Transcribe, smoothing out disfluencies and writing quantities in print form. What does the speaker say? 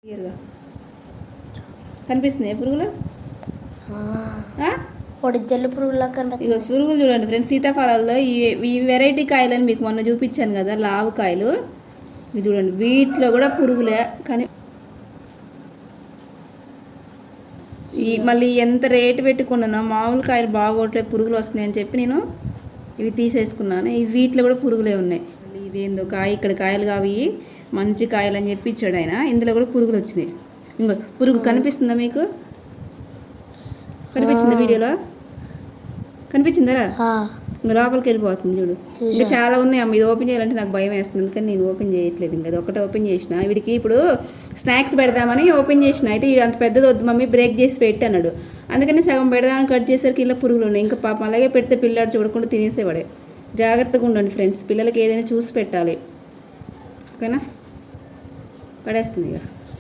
క్లియర్గా కనిపిస్తున్నాయి పురుగులు. పొడిజల్లు పురుగులా ఇక పురుగులు చూడండి ఫ్రెండ్స్, సీతాఫలాల్లో ఈ వెరైటీ కాయలని మీకు మొన్న చూపించాను కదా, లావు కాయలు. ఇవి చూడండి, వీటిలో కూడా పురుగులే. కానీ మళ్ళీ ఎంత రేటు పెట్టుకున్నానో, మామూలు కాయలు బాగోట్లేదు, పురుగులు వస్తున్నాయి అని చెప్పి నేను ఇవి తీసేసుకున్నాను. వీటిలో కూడా పురుగులే ఉన్నాయి. మళ్ళీ ఇదేందో కాయ, ఇక్కడ కాయలు కావి మంచి కాయలు అని చెప్పి ఇచ్చాడు ఆయన. ఇందులో కూడా పురుగులు వచ్చినాయి. ఇంకో పురుగు కనిపిస్తుందా మీకు? కనిపించిందా? వీడియోలో కనిపించిందరా? ఇంకా లోపలికి వెళ్ళిపోతుంది చూడు. ఇంకా చాలా ఉన్నాయి అమ్మ. ఇది ఓపెన్ చేయాలంటే నాకు భయం వేస్తుంది, అందుకని నేను ఓపెన్ చేయట్లేదు. ఇంకా అది ఒకటే ఓపెన్ చేసిన. వీడికి ఇప్పుడు స్నాక్స్ పెడదామని ఓపెన్ చేసిన. అయితే ఇది అంత పెద్దది వద్దు మమ్మీ, బ్రేక్ చేసి పెట్టి అన్నాడు. అందుకని సగం పెడదామని కట్ చేసరికి ఇలా పురుగులు ఉన్నాయి. ఇంకా పాపం అలాగే పెడితే పిల్లాడు చూడకుండా తినేసేవాడే. జాగ్రత్తగా ఉండండి ఫ్రెండ్స్, పిల్లలకి ఏదైనా చూసి పెట్టాలి, ఓకేనా? పడేస్తుంది ఇక.